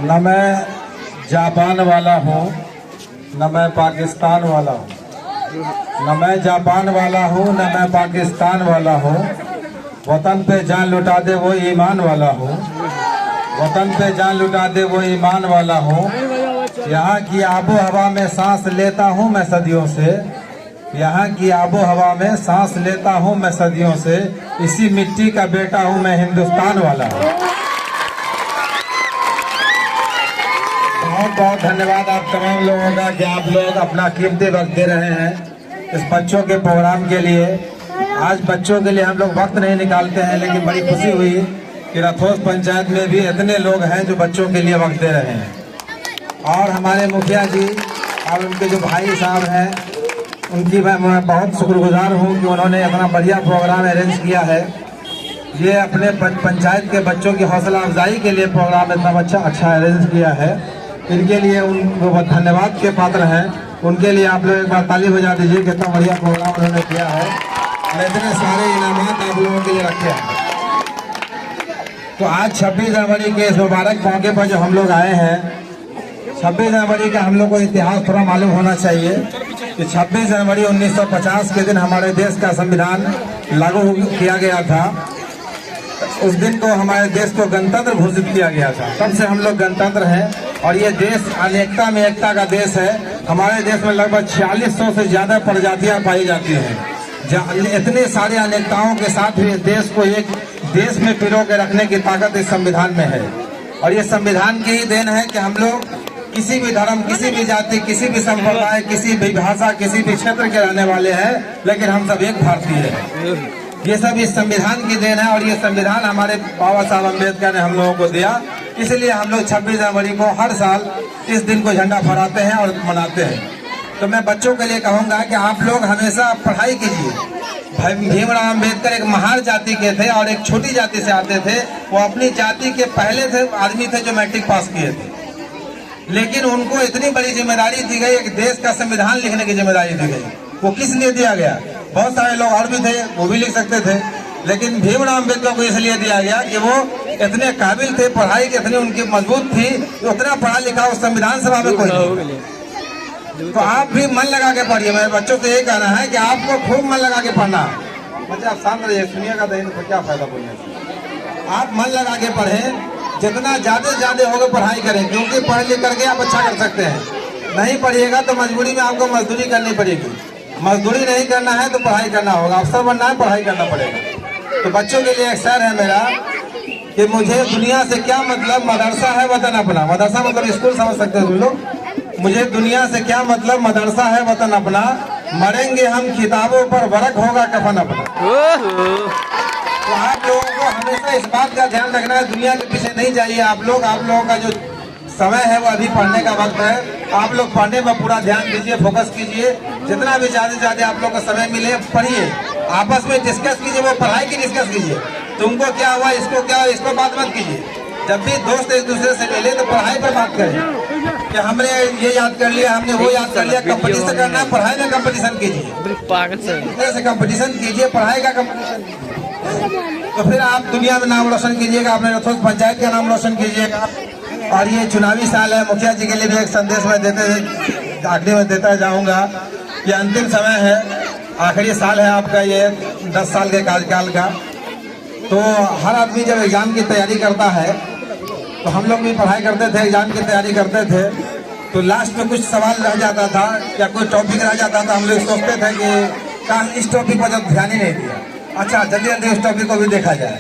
न मैं जापान वाला हूँ न मैं पाकिस्तान वाला हूँ, न मैं जापान वाला हूँ न मैं पाकिस्तान वाला हूँ। वतन पे जान लुटा दे वो ईमान वाला हूँ, वतन पे जान लुटा दे वो ईमान वाला हूँ। यहाँ की आबो हवा में सांस लेता हूँ मैं सदियों से, यहाँ की आबो हवा में सांस लेता हूँ मैं सदियों से। इसी मिट्टी का बेटा हूँ मैं, हिंदुस्तान वाला हूँ। बहुत बहुत धन्यवाद आप तमाम लोगों का कि आप लोग अपना कीमती वक्त दे रहे हैं इस बच्चों के प्रोग्राम के लिए। आज बच्चों के लिए हम लोग वक्त नहीं निकालते हैं, लेकिन बड़ी खुशी हुई कि रथोस पंचायत में भी इतने लोग हैं जो बच्चों के लिए वक्त दे रहे हैं। और हमारे मुखिया जी और उनके जो भाई साहब हैं, उनकी मैं बहुत शुक्रगुजार हूँ कि उन्होंने इतना बढ़िया प्रोग्राम अरेंज किया है। ये अपने पंचायत के बच्चों की हौसला अफजाई के लिए प्रोग्राम इतना अच्छा अरेंज किया है। इनके लिए उनको धन्यवाद के पात्र हैं। उनके लिए आप लोग एक बार ताली बजा दीजिए, कितना बढ़िया प्रोग्राम उन्होंने किया है और इतने सारे इनामात आप लोगों के लिए रखे हैं। तो आज 26 जनवरी के इस मुबारक मौके पर जो हम लोग आए हैं, 26 जनवरी का हम लोग को इतिहास थोड़ा मालूम होना चाहिए कि 26 जनवरी 1950 के दिन हमारे देश का संविधान लागू किया गया था। उस दिन को हमारे देश को गणतंत्र घोषित किया गया था। तब से हम लोग गणतंत्र हैं और ये देश अनेकता में एकता का देश है। हमारे देश में लगभग 4600 से ज्यादा प्रजातियां पाई जाती हैं। इतने सारे अनेकताओं के साथ भी इस देश को एक देश में पिरो के रखने की ताकत इस संविधान में है। और ये संविधान की ही देन है कि हम लोग किसी भी धर्म, किसी भी जाति, किसी भी संप्रदाय, किसी भी भाषा, किसी भी क्षेत्र के रहने वाले हैं, लेकिन हम सब एक भारतीय हैं। ये सब इस संविधान की देन है और ये संविधान हमारे बाबा साहब अम्बेडकर ने हम लोगों को दिया। इसलिए हम लोग 26 जनवरी को हर साल इस दिन को झंडा फहराते हैं और मनाते हैं। तो मैं बच्चों के लिए कहूँगा कि आप लोग हमेशा पढ़ाई कीजिए। भीमराव अम्बेडकर एक महान जाति के थे और एक छोटी जाति से आते थे। वो अपनी जाति के पहले आदमी थे जो मैट्रिक पास किए थे, लेकिन उनको इतनी बड़ी जिम्मेदारी दी गई, एक देश का संविधान लिखने की जिम्मेदारी दी गई। वो किस लिए दिया गया? बहुत सारे लोग और भी थे, वो भी लिख सकते थे, लेकिन भीमराव अम्बेडकर को इसलिए दिया गया कि वो इतने काबिल थे, पढ़ाई की इतनी उनकी मजबूत थी, उतना पढ़ा लिखा उस संविधान सभा में कोई नहीं। तो आप भी मन लगा के पढ़िए। मेरे बच्चों से यही कहना है कि आपको खूब मन लगा के पढ़ना। बच्चे आप शांत रहिए, सुनिएगा तो क्या फायदा बोलने से। आप मन लगा के पढ़ें, जितना ज्यादा से ज्यादा होगा पढ़ाई करें, क्योंकि पढ़ लिख करके आप अच्छा कर सकते हैं। नहीं पढ़िएगा तो मजबूरी में आपको मजदूरी करनी पड़ेगी। मजदूरी नहीं करना है तो पढ़ाई करना होगा। अफसर बनना है, पढ़ाई करना पड़ेगा। तो बच्चों के लिए एक शेर है मेरा कि मुझे दुनिया से क्या मतलब, मदरसा है वतन अपना। मदरसा मतलब स्कूल समझ सकते हैं तुम लोग। मुझे दुनिया से क्या मतलब, मदरसा है वतन अपना। मरेंगे हम किताबों पर, वरक होगा कफन अपना। तो आप लोगों को हमेशा इस बात का ध्यान रखना है, दुनिया के पीछे नहीं जाइए आप लोगों का जो समय है वो अभी पढ़ने का वक्त है। आप लोग पढ़ने में पूरा ध्यान दीजिए, फोकस कीजिए। जितना भी ज्यादा से ज्यादा आप लोग का समय मिले पढ़िए, आपस में डिस्कस कीजिए, वो पढ़ाई की डिस्कस कीजिए। तुमको क्या हुआ, इसको क्या हुआ, इसको बात मत कीजिए। जब भी दोस्त एक दूसरे से मिले तो पढ़ाई पर बात करें कि हमने ये याद कर लिया, हमने वो याद कर लिया। कंपटीशन करना है, पढ़ाई में कंपटीशन कीजिए, से कंपटीशन कीजिए, पढ़ाई का कंपटीशन। तो फिर आप दुनिया में नाम रोशन कीजिएगा, अपने रथोस पंचायत का नाम रोशन कीजिएगा। और ये चुनावी साल है, मुखिया जी के लिए भी एक संदेश मैं आखिरी में देता जाऊंगा कि अंतिम समय है, आखिरी साल है आपका, ये 10 साल के कार्यकाल का। तो हर आदमी जब एग्जाम की तैयारी करता है, तो हम लोग भी पढ़ाई करते थे, एग्जाम की तैयारी करते थे, तो लास्ट में कुछ सवाल रह जाता था या कोई टॉपिक रह जाता था। हम लोग सोचते थे कि इस टॉपिक पर जब ध्यान ही नहीं दिया, अच्छा जल्दी जल्दी उस टॉपिक को भी देखा जाए।